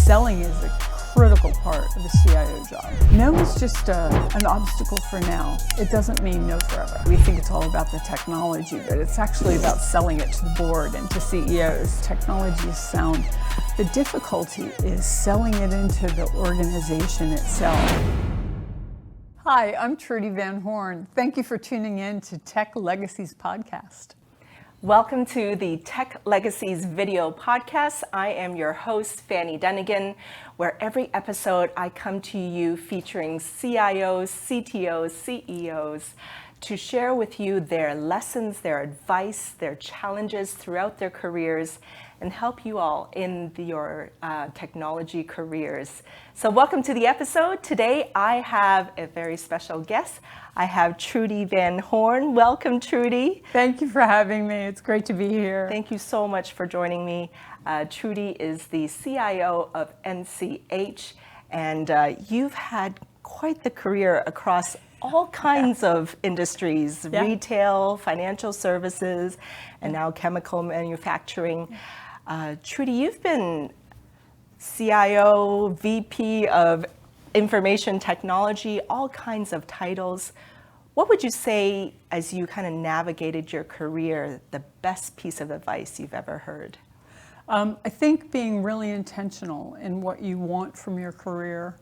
selling is a critical part of the CIO job. No is just an obstacle for now. It doesn't mean no forever. We think it's all about the technology, but it's actually about selling it to the board and to CEOs. Technology is sound. The difficulty is selling it into the organization itself. Hi, I'm Trude Van Horn. Thank you for tuning in to Tech Legacies Podcast. Welcome to the Tech Legacies video podcast. I am your host, Fanny Dunnigan, where every episode I come to you featuring CIOs, CTOs, CEOs to share with you their lessons, their advice, their challenges throughout their careers, and help you all in your technology careers. So welcome to the episode. Today I have a very special guest. I have Trude Van Horn. Welcome, Trude. Thank you for having me. It's great to be here. Thank you so much for joining me. Trude is the CIO of NCH, and you've had quite the career across all kinds of industries, retail, financial services, and now chemical manufacturing. Trude, you've been CIO, VP of Information Technology, all kinds of titles. What would you say, as you kind of navigated your career, the best piece of advice you've ever heard? I think being really intentional in what you want from your career.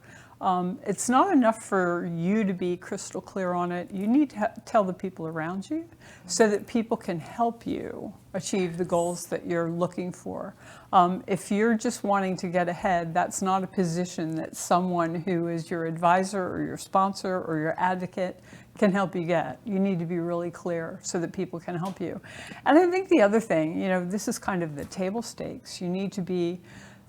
It's not enough for you to be crystal clear on it. You need to tell the people around you so that people can help you achieve the goals that you're looking for. If you're just wanting to get ahead, that's not a position that someone who is your advisor or your sponsor or your advocate can help you get. You need to be really clear so that people can help you. And I think the other thing, this is kind of the table stakes. You need to be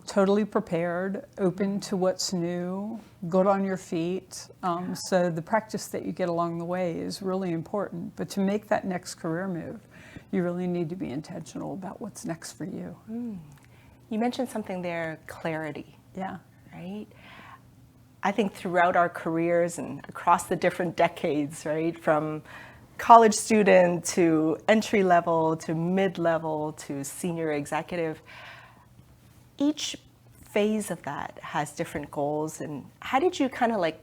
totally prepared, open to what's new, good on your feet. So the practice that you get along the way is really important. But to make that next career move, you really need to be intentional about what's next for you. You mentioned something there, clarity. Yeah. Right? I think throughout our careers and across the different decades, right, from college student to entry level to mid-level to senior executive, each phase of that has different goals. And how did you kind of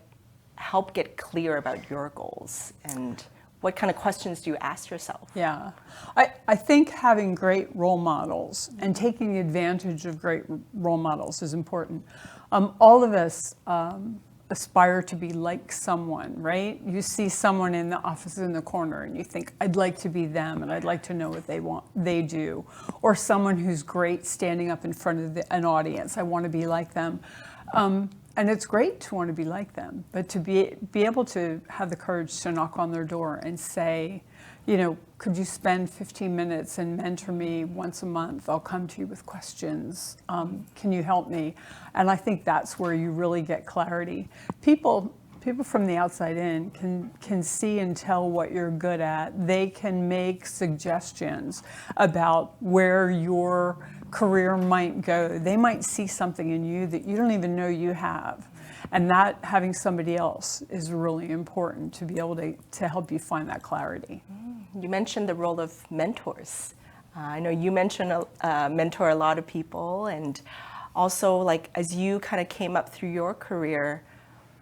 help get clear about your goals, and what kind of questions do you ask yourself? Yeah, I think having great role models and taking advantage of great role models is important. All of us aspire to be like someone, right? You see someone in the office in the corner and you think, I'd like to be them and I'd like to know what they do. Or someone who's great standing up in front of an audience, I want to be like them. And it's great to want to be like them, but to be able to have the courage to knock on their door and say, could you spend 15 minutes and mentor me once a month? I'll come to you with questions. Can you help me? And I think that's where you really get clarity. People from the outside in can see and tell what you're good at. They can make suggestions about where your career might go. They might see something in you that you don't even know you have. And that having somebody else is really important to be able to help you find that clarity. You mentioned the role of mentors. I know you mentioned mentor a lot of people, and also as you kind of came up through your career,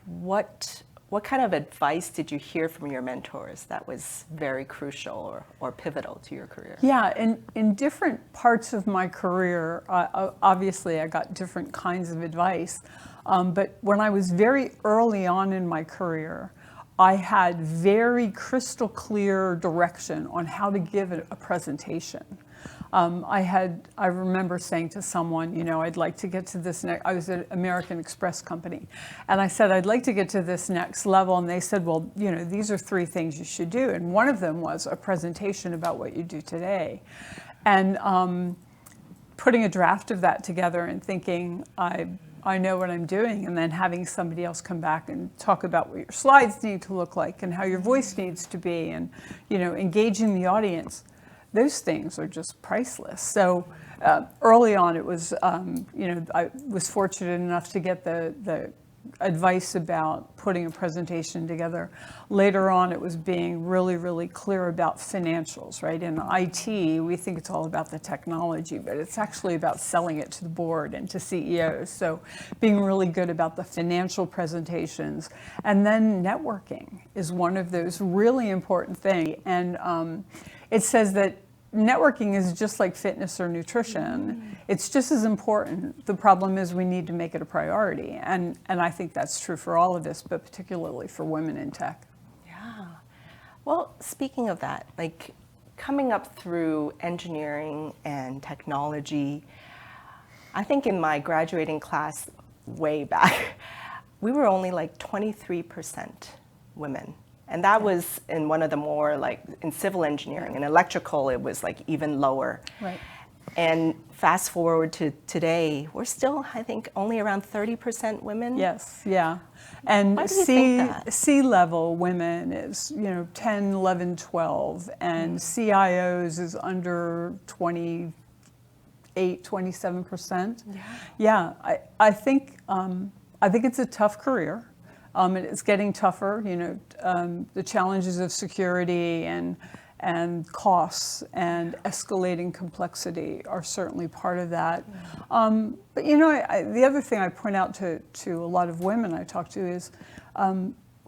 what kind of advice did you hear from your mentors that was very crucial or pivotal to your career? Yeah, in different parts of my career, obviously I got different kinds of advice. But when I was very early on in my career, I had very crystal clear direction on how to give a presentation. I remember saying to someone, I'd like to get to this next, I was at American Express company, and I said, I'd like to get to this next level. And they said, well, these are 3 things you should do. And one of them was a presentation about what you do today. And putting a draft of that together and thinking, I know what I'm doing, and then having somebody else come back and talk about what your slides need to look like and how your voice needs to be, and engaging the audience. Those things are just priceless. So early on, it was I was fortunate enough to get the advice about putting a presentation together. Later on, it was being really, really clear about financials, right? In IT, we think it's all about the technology, but it's actually about selling it to the board and to CEOs. So being really good about the financial presentations. And then networking is one of those really important things. And it says that networking is just like fitness or nutrition. It's just as important. The problem is we need to make it a priority. And I think that's true for all of us, but particularly for women in tech. Yeah. Well, speaking of that, like coming up through engineering and technology, I think in my graduating class way back, we were only like 23% women. And that was in one of the more like in civil engineering. In electrical, it was like even lower. Right. And fast forward to today, we're still, I think, only around 30% women. Yes, yeah. And Why do you think that? C-level women is, 10, 11, 12. And CIOs is under 28, 27%. Yeah, I think it's a tough career. It's getting tougher, the challenges of security and costs and escalating complexity are certainly part of that. But the other thing I point out to a lot of women I talk to is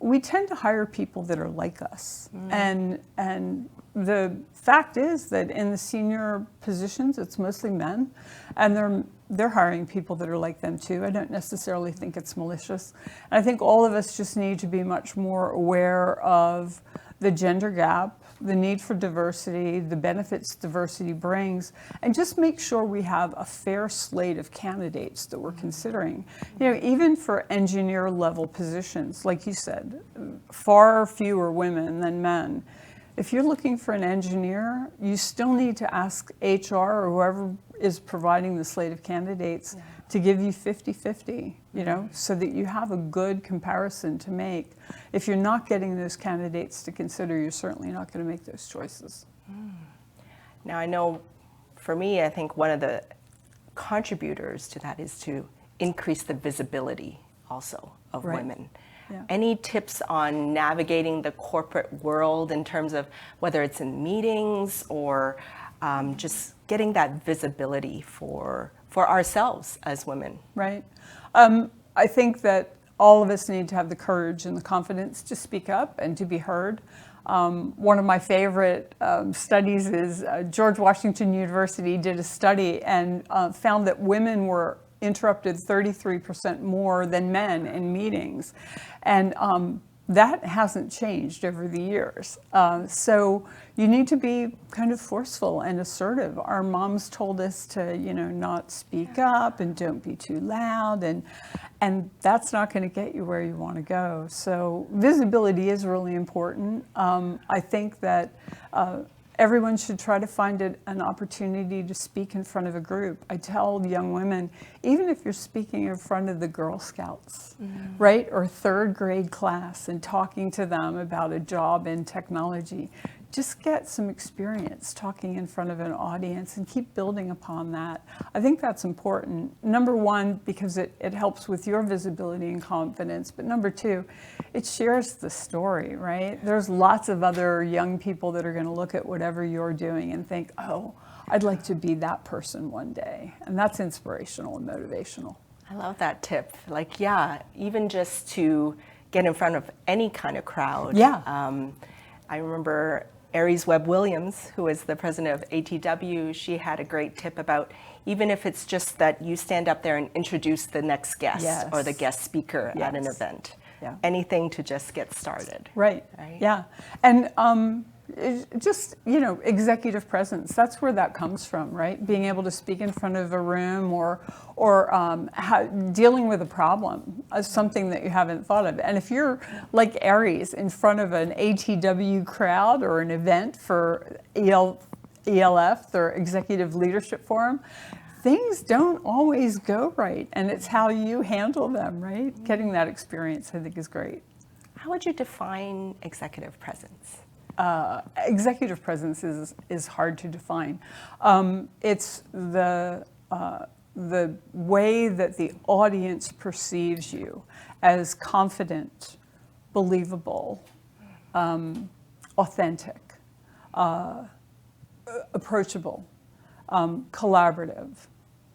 we tend to hire people that are like us. And the fact is that in the senior positions, it's mostly men, and they're hiring people that are like them too. I don't necessarily think it's malicious. And I think all of us just need to be much more aware of the gender gap, the need for diversity, the benefits diversity brings, and just make sure we have a fair slate of candidates that we're considering. Even for engineer level positions, like you said, far fewer women than men. If you're looking for an engineer, you still need to ask HR or whoever is providing the slate of candidates to give you 50-50, so that you have a good comparison to make. If you're not getting those candidates to consider, you're certainly not going to make those choices. Now, I know for me, I think one of the contributors to that is to increase the visibility also of women. Yeah. Any tips on navigating the corporate world in terms of whether it's in meetings or just getting that visibility for ourselves as women? Right. I think that all of us need to have the courage and the confidence to speak up and to be heard. One of my favorite studies is George Washington University did a study and found that women were interrupted 33% more than men in meetings. And that hasn't changed over the years. So you need to be kind of forceful and assertive. Our moms told us to, not speak up and don't be too loud, and that's not going to get you where you want to go. So visibility is really important. I think that everyone should try to find an opportunity to speak in front of a group. I tell young women, even if you're speaking in front of the Girl Scouts, right, or third grade class and talking to them about a job in technology, just get some experience talking in front of an audience and keep building upon that. I think that's important. Number one, because it helps with your visibility and confidence, but number two, it shares the story, right? There's lots of other young people that are going to look at whatever you're doing and think, oh, I'd like to be that person one day. And that's inspirational and motivational. I love that tip. Like, even just to get in front of any kind of crowd. Yeah. I remember Aries Webb-Williams, who is the president of ATW, she had a great tip about even if it's just that you stand up there and introduce the next guest or the guest speaker at an event. Anything to just get started. Right. Yeah. And just, executive presence, that's where that comes from, right? Being able to speak in front of a room or dealing with a problem, something that you haven't thought of. And if you're like Aries in front of an ATW crowd or an event for ELF, their Executive Leadership Forum, things don't always go right. And it's how you handle them, right? Getting that experience, I think, is great. How would you define executive presence? Executive presence is hard to define. It's the the way that the audience perceives you as confident, believable, authentic, approachable, collaborative,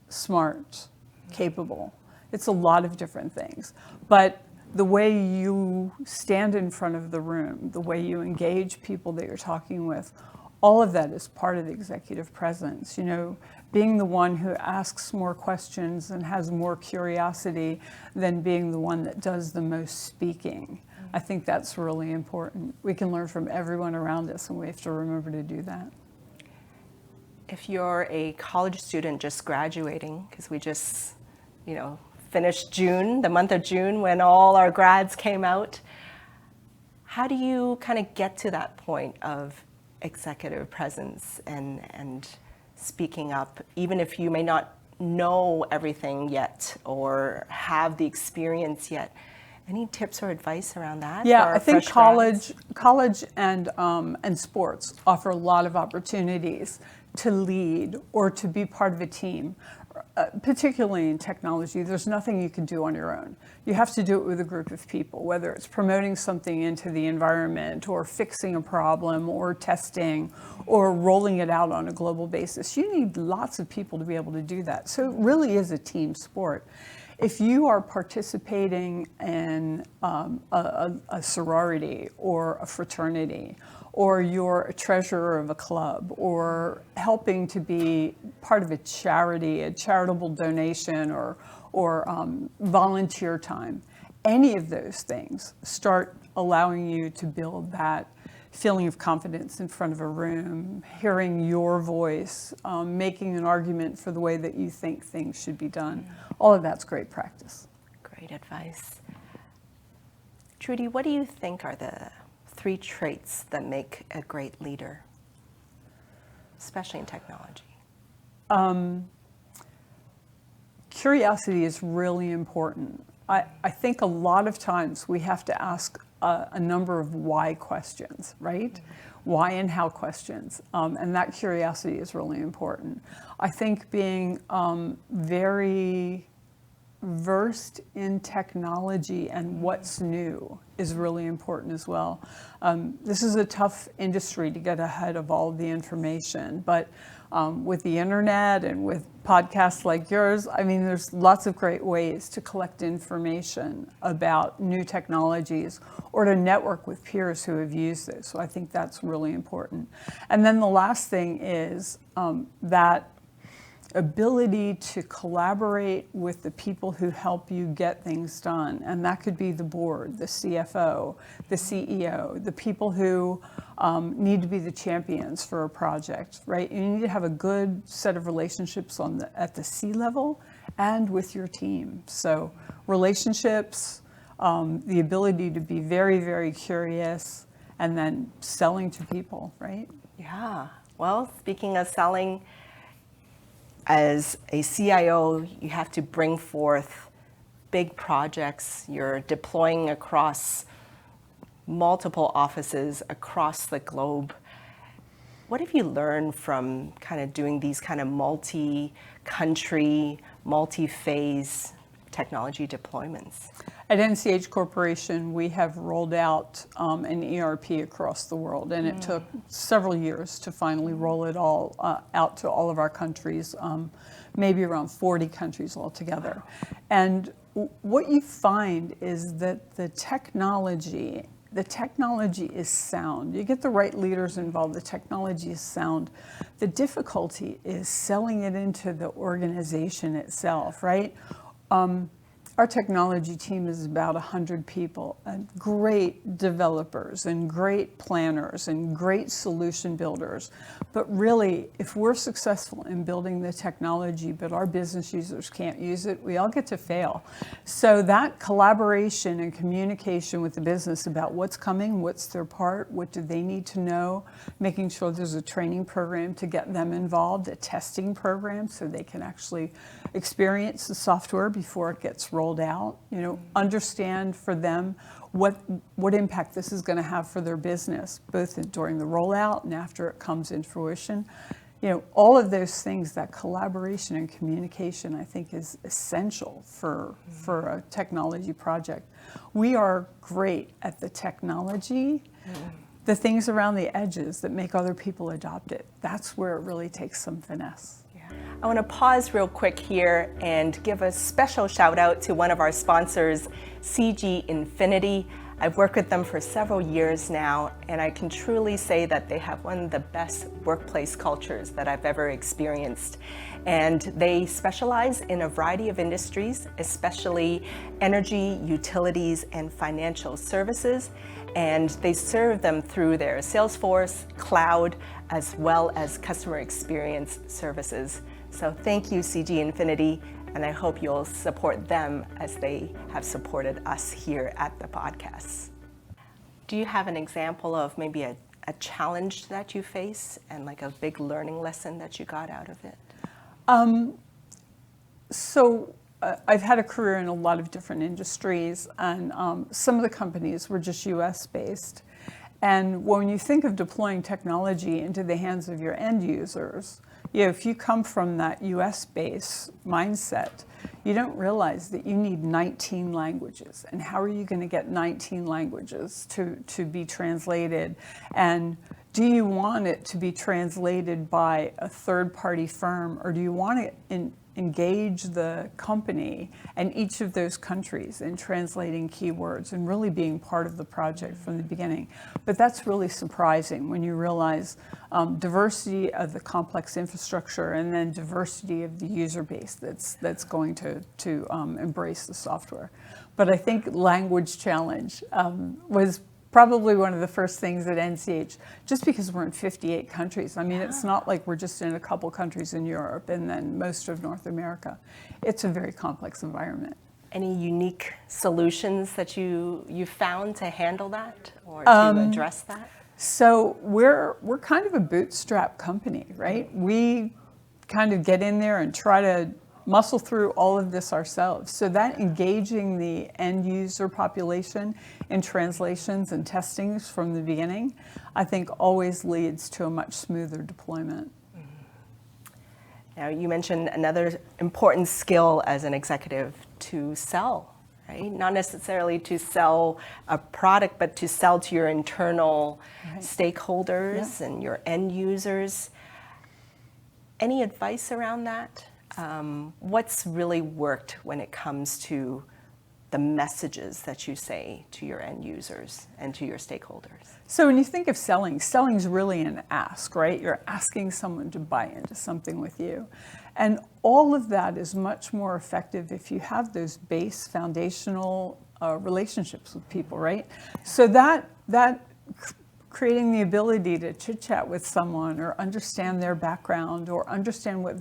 smart, capable. It's a lot of different things. But the way you stand in front of the room, the way you engage people that you're talking with, all of that is part of the executive presence. You know, being the one who asks more questions and has more curiosity than being the one that does the most speaking. I think that's really important. We can learn from everyone around us, and we have to remember to do that. If you're a college student just graduating, because we just, finished June, the month of June, when all our grads came out, how do you kind of get to that point of executive presence and speaking up, even if you may not know everything yet or have the experience yet? Any tips or advice around that? Yeah, I think college and sports offer a lot of opportunities to lead or to be part of a team. Particularly in technology, there's nothing you can do on your own. You have to do it with a group of people, whether it's promoting something into the environment or fixing a problem or testing or rolling it out on a global basis. You need lots of people to be able to do that. So it really is a team sport. If you are participating in a sorority or a fraternity, or you're a treasurer of a club, or helping to be part of a charity, a charitable donation, or volunteer time, any of those things start allowing you to build that feeling of confidence in front of a room, hearing your voice, making an argument for the way that you think things should be done. All of that's great practice. Great advice. Trude, what do you think are the 3 traits that make a great leader, especially in technology? Curiosity is really important. I think a lot of times we have to ask a number of why questions, right? Why and how questions. And that curiosity is really important. I think being very versed in technology and what's new is really important as well. This is a tough industry to get ahead of all the information, but with the internet and with podcasts like yours, I mean, there's lots of great ways to collect information about new technologies or to network with peers who have used it. So I think that's really important. And then the last thing is that ability to collaborate with the people who help you get things done. And that could be the board, the CFO, the CEO, the people who need to be the champions for a project, right? You need to have a good set of relationships at the C level and with your team. So relationships, the ability to be very, very curious, and then selling to people, right? Yeah. Well, speaking of selling, as a CIO, you have to bring forth big projects. You're deploying across multiple offices across the globe. What have you learned from kind of doing these kind of multi-country, multi-phase technology deployments? At NCH Corporation, we have rolled out an ERP across the world, and it took several years to finally roll it all out to all of our countries, maybe around 40 countries altogether. And what you find is that the technology is sound. You get the right leaders involved, the technology is sound. The difficulty is selling it into the organization itself, right? Our technology team is about 100 people, and great developers and great planners and great solution builders. But really, if we're successful in building the technology, but our business users can't use it, we all get to fail. So that collaboration and communication with the business about what's coming, what's their part, what do they need to know, making sure there's a training program to get them involved, a testing program so they can actually experience the software before it gets rolled out, understand for them what impact this is going to have for their business, both during the rollout and after it comes in fruition. all of those things, that collaboration and communication, I think is essential for a technology project. We are great at the technology, the things around the edges that make other people adopt it. That's where it really takes some finesse. I want to pause real quick here and give a special shout out to one of our sponsors, CG Infinity. I've worked with them for several years now, and I can truly say that they have one of the best workplace cultures that I've ever experienced. And they specialize in a variety of industries, especially energy, utilities, and financial services. And they serve them through their Salesforce, cloud, as well as customer experience services. So thank you, CG Infinity, and I hope you'll support them as they have supported us here at the podcast. Do you have an example of maybe a challenge that you face and like a big learning lesson that you got out of it? I've had a career in a lot of different industries, and some of the companies were just US based. And when you think of deploying technology into the hands of your end users, if you come from that US-based mindset, you don't realize that you need 19 languages. And how are you going to get 19 languages to be translated? And do you want it to be translated by a third-party firm, or do you want to engage the company and each of those countries in translating keywords and really being part of the project from the beginning? But that's really surprising when you realize diversity of the complex infrastructure and then diversity of the user base that's going to embrace the software. But I think language challenge was probably one of the first things at NCH, just because we're in 58 countries. I mean, it's not like we're just in a couple countries in Europe and then most of North America. It's a very complex environment. Any unique solutions that you found to handle that or to address that? So we're kind of a bootstrap company, right? We kind of get in there and try to muscle through all of this ourselves. So that engaging the end user population in translations and testings from the beginning, I think always leads to a much smoother deployment. Now, you mentioned another important skill as an executive, to sell, right? Not necessarily to sell a product, but to sell to your internal stakeholders and your end users. Any advice around that? What's really worked when it comes to the messages that you say to your end users and to your stakeholders? So when you think of selling, selling's really an ask, right? You're asking someone to buy into something with you. And all of that is much more effective if you have those base foundational relationships with people, right? So that creating the ability to chit-chat with someone or understand their background or understand what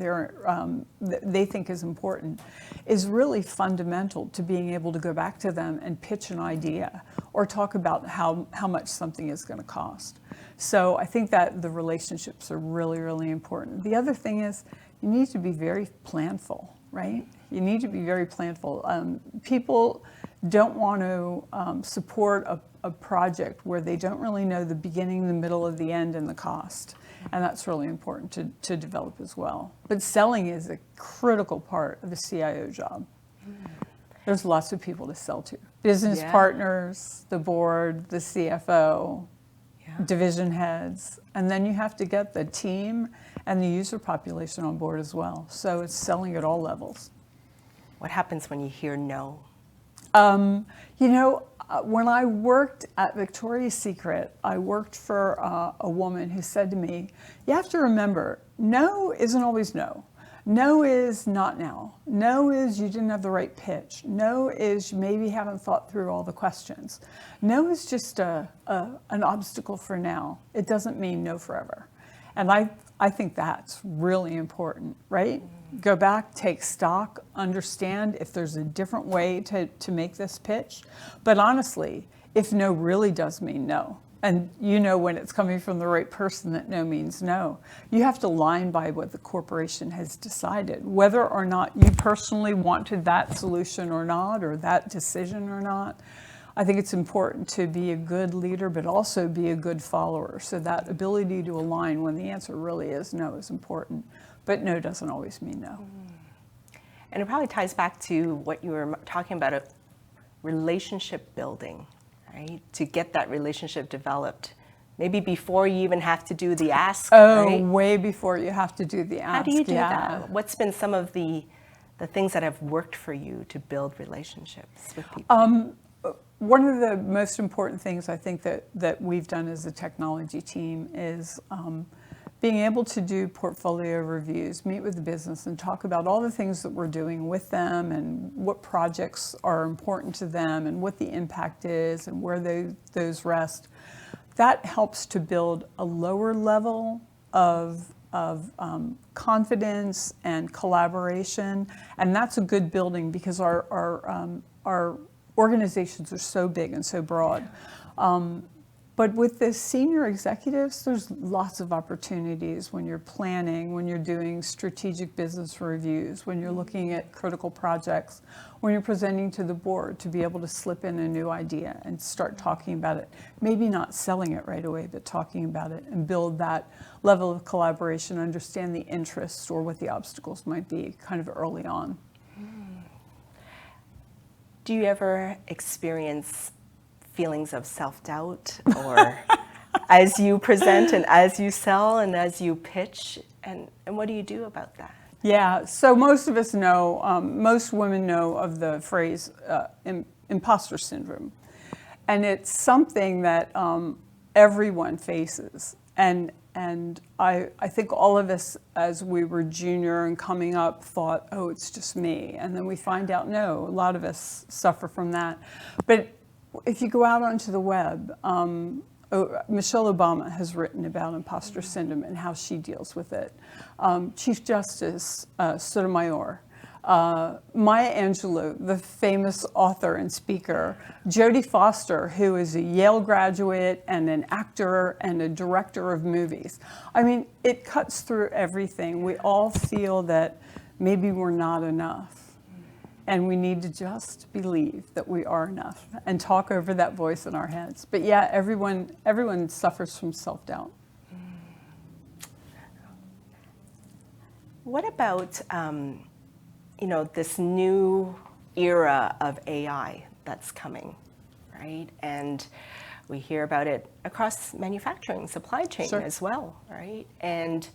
they think is important is really fundamental to being able to go back to them and pitch an idea or talk about how much something is going to cost. So I think that the relationships are really, really important. The other thing is you need to be very planful, right? You need to be very planful. People don't want to support a project where they don't really know the beginning, the middle, of the end, and the cost. And that's really important to develop as well. But selling is a critical part of the CIO job. There's lots of people to sell to. Business partners, the board, the CFO, division heads, and then you have to get the team and the user population on board as well. So it's selling at all levels. What happens when you hear no? When I worked at Victoria's Secret, I worked for a woman who said to me, you have to remember, no isn't always no. No is not now. No is you didn't have the right pitch. No is you maybe haven't thought through all the questions. No is just an obstacle for now. It doesn't mean no forever. And I think that's really important, right? Go back, take stock, understand if there's a different way to make this pitch. But honestly, if no really does mean no, and you know when it's coming from the right person that no means no, you have to line by what the corporation has decided. Whether or not you personally wanted that solution or not, or that decision or not, I think it's important to be a good leader, but also be a good follower. So that ability to align when the answer really is no is important. But no doesn't always mean no. And it probably ties back to what you were talking about, a relationship building, right? To get that relationship developed. Maybe before you even have to do the ask, right? Way before you have to do the ask. How do you do that? What's been some of the things that have worked for you to build relationships with people? One of the most important things I think that we've done as a technology team is being able to do portfolio reviews, meet with the business and talk about all the things that we're doing with them and what projects are important to them and what the impact is and where those rest. That helps to build a lower level of confidence and collaboration, and that's a good building because our organizations are so big and so broad. But with the senior executives, there's lots of opportunities when you're planning, when you're doing strategic business reviews, when you're looking at critical projects, when you're presenting to the board to be able to slip in a new idea and start talking about it. Maybe not selling it right away, but talking about it and build that level of collaboration, understand the interests or what the obstacles might be kind of early on. Do you ever experience feelings of self-doubt or as you present and as you sell and as you pitch, and what do you do about that? Yeah, so most of us know, most women know of the phrase imposter syndrome. And it's something that everyone faces. And I think all of us, as we were junior and coming up, thought, oh, it's just me. And then we find out, no, a lot of us suffer from that. But if you go out onto the web, Michelle Obama has written about imposter syndrome and how she deals with it. Chief Justice Sotomayor, Maya Angelou, the famous author and speaker, Jodie Foster, who is a Yale graduate and an actor and a director of movies. I mean, it cuts through everything. We all feel that maybe we're not enough. And we need to just believe that we are enough and talk over that voice in our heads. But yeah, everyone suffers from self-doubt. What about this new era of AI that's coming, right? And we hear about it across manufacturing, supply chain Sure. as well, right? And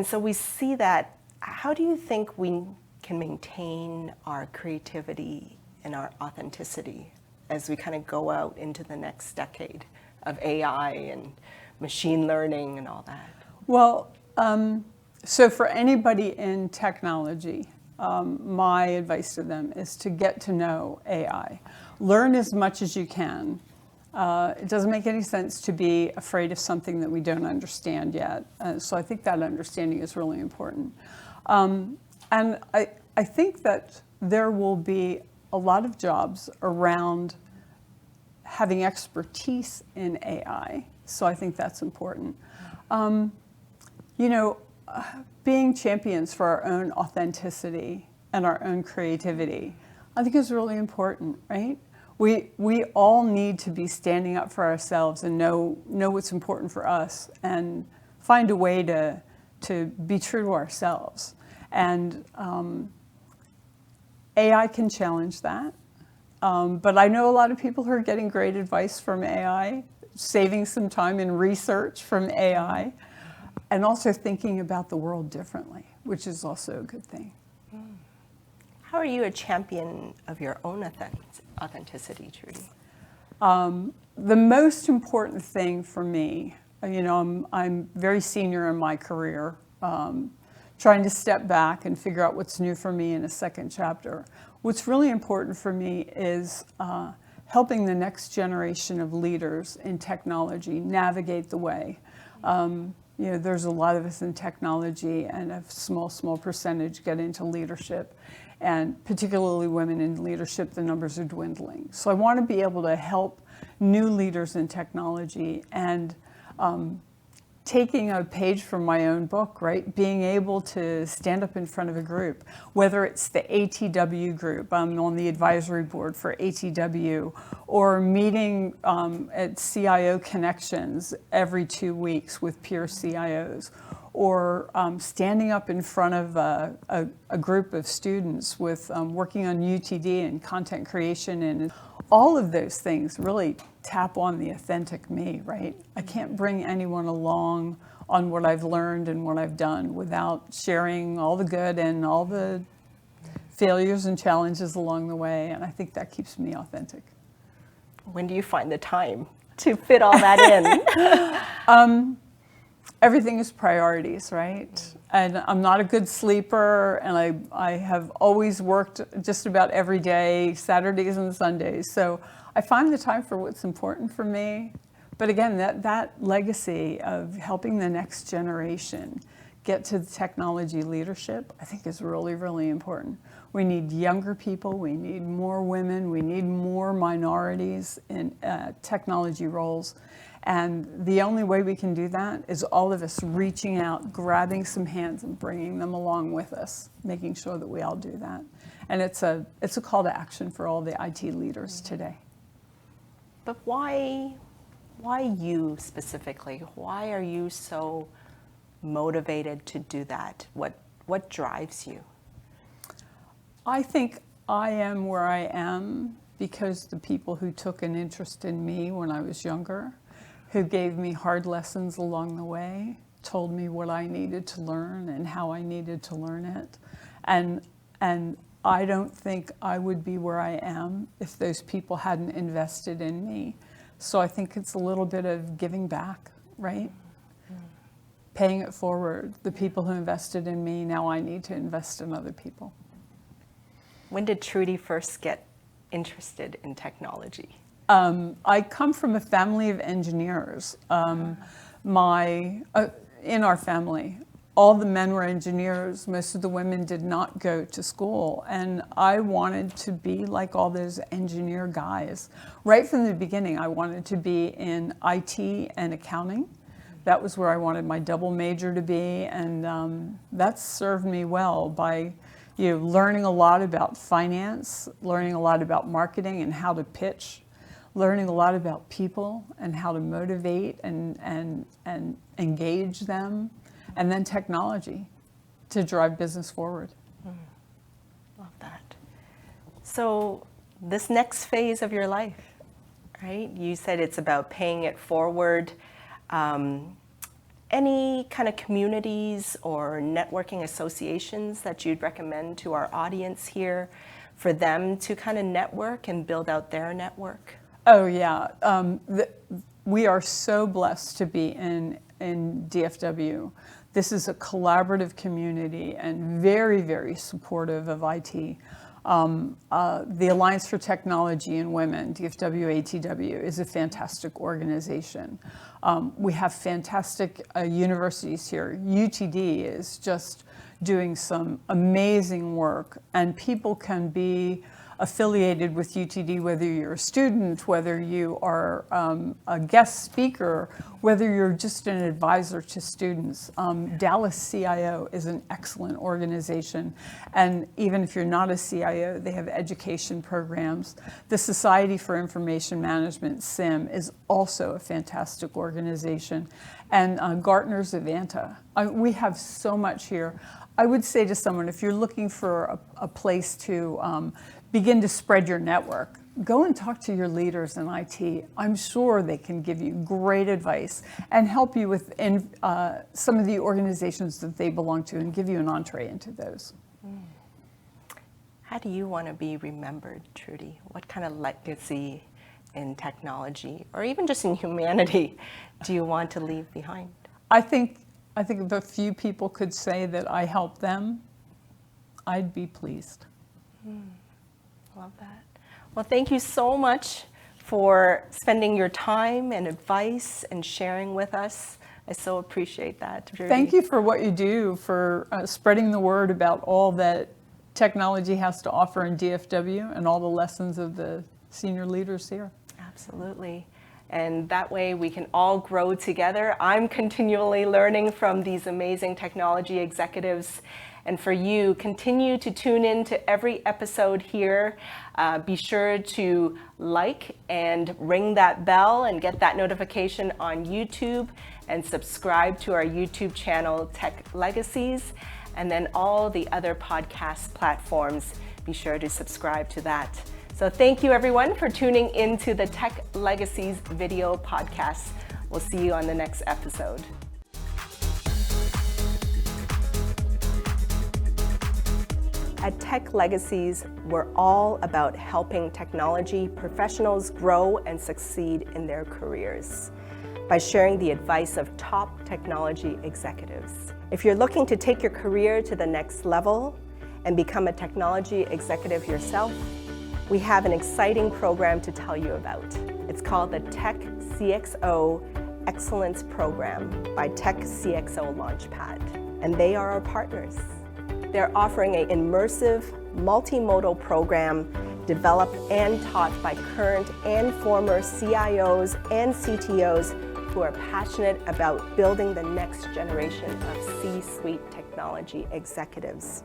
so we see that. How do you think we can maintain our creativity and our authenticity as we kind of go out into the next decade of AI and machine learning and all that? Well, so for anybody in technology, my advice to them is to get to know AI. Learn as much as you can. It doesn't make any sense to be afraid of something that we don't understand yet. So I think that understanding is really important. And I think that there will be a lot of jobs around having expertise in AI. So I think that's important. Being champions for our own authenticity and our own creativity, I think is really important, right? We all need to be standing up for ourselves and know what's important for us and find a way to be true to ourselves. And AI can challenge that. But I know a lot of people who are getting great advice from AI, saving some time in research from AI, and also thinking about the world differently, which is also a good thing. How are you a champion of your own authenticity, Trude? The most important thing for me, I'm very senior in my career, trying to step back and figure out what's new for me in a second chapter. What's really important for me is helping the next generation of leaders in technology navigate the way. There's a lot of us in technology, and a small percentage get into leadership. And particularly women in leadership, the numbers are dwindling. So I want to be able to help new leaders in technology and taking a page from my own book, right? Being able to stand up in front of a group, whether it's the ATW group, I'm on the advisory board for ATW, or meeting at CIO Connections every 2 weeks with peer CIOs, or standing up in front of a group of students with working on UTD and content creation, and all of those things really tap on the authentic me, right? I can't bring anyone along on what I've learned and what I've done without sharing all the good and all the failures and challenges along the way, and I think that keeps me authentic. When do you find the time to fit all that in? Everything is priorities, right? And I'm not a good sleeper, and I have always worked just about every day, Saturdays and Sundays. So I find the time for what's important for me. But again, that legacy of helping the next generation get to the technology leadership, I think is really, really important. We need younger people, we need more women, we need more minorities in technology roles. And the only way we can do that is all of us reaching out, grabbing some hands and bringing them along with us, making sure that we all do that. And it's a call to action for all the IT leaders today. But why you specifically? Why are you so motivated to do that? What drives you? I think I am where I am because the people who took an interest in me when I was younger, who gave me hard lessons along the way, told me what I needed to learn and how I needed to learn it. And I don't think I would be where I am if those people hadn't invested in me. So I think it's a little bit of giving back, right? Paying it forward. The people who invested in me, now I need to invest in other people. When did Trude first get interested in technology? I come from a family of engineers. In our family, all the men were engineers. Most of the women did not go to school. And I wanted to be like all those engineer guys. Right from the beginning, I wanted to be in IT and accounting. That was where I wanted my double major to be. And that served me well by learning a lot about finance, learning a lot about marketing and how to pitch, learning a lot about people and how to motivate and engage them, and then technology to drive business forward. Love that. So this next phase of your life, right? You said it's about paying it forward. Any kind of communities or networking associations that you'd recommend to our audience here for them to kind of network and build out their network? Oh yeah, we are so blessed to be in DFW. This is a collaborative community and very, very supportive of IT. The Alliance for Technology and Women, DFW ATW, is a fantastic organization. We have fantastic universities here. UTD is just doing some amazing work, and people can be affiliated with UTD, whether you're a student, whether you are a guest speaker, whether you're just an advisor to students. Dallas CIO is an excellent organization, and even if you're not a CIO, they have education programs. The Society for Information Management, SIM, is also a fantastic organization, and Gartner's Avanta. We have so much here. I would say to someone, if you're looking for a place to begin to spread your network, go and talk to your leaders in IT. I'm sure they can give you great advice and help you with some of the organizations that they belong to and give you an entree into those. How do you want to be remembered, Trude? What kind of legacy in technology or even just in humanity do you want to leave behind? I think if a few people could say that I helped them, I'd be pleased. Love that. Well, thank you so much for spending your time and advice and sharing with us. I so appreciate that, Trude. Thank you for what you do, for spreading the word about all that technology has to offer in DFW and all the lessons of the senior leaders here. Absolutely. and that way we can all grow together. I'm continually learning from these amazing technology executives. And for you, continue to tune in to every episode here. Be sure to like and ring that bell and get that notification on YouTube, and subscribe to our YouTube channel, Tech Legacies, and then all the other podcast platforms. Be sure to subscribe to that. So thank you everyone for tuning into the Tech Legacies video podcast. We'll see you on the next episode. At Tech Legacies, we're all about helping technology professionals grow and succeed in their careers by sharing the advice of top technology executives. If you're looking to take your career to the next level and become a technology executive yourself, we have an exciting program to tell you about. It's called the Tech CXO Excellence Program by Tech CXO Launchpad, and they are our partners. They're offering an immersive, multimodal program developed and taught by current and former CIOs and CTOs who are passionate about building the next generation of C-suite technology executives.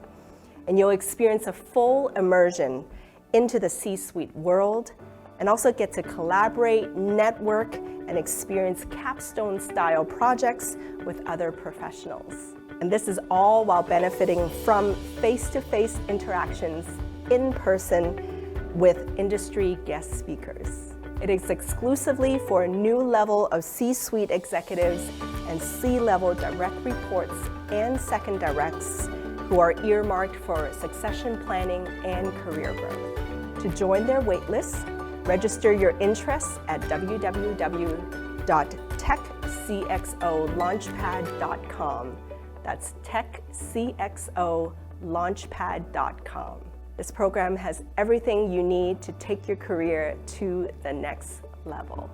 And you'll experience a full immersion into the C-suite world, and also get to collaborate, network, and experience capstone-style projects with other professionals. And this is all while benefiting from face-to-face interactions in person with industry guest speakers. It is exclusively for a new level of C-suite executives and C-level direct reports and second directs who are earmarked for succession planning and career growth. To join their waitlist, register your interests at www.techcxolaunchpad.com. That's techcxolaunchpad.com. This program has everything you need to take your career to the next level.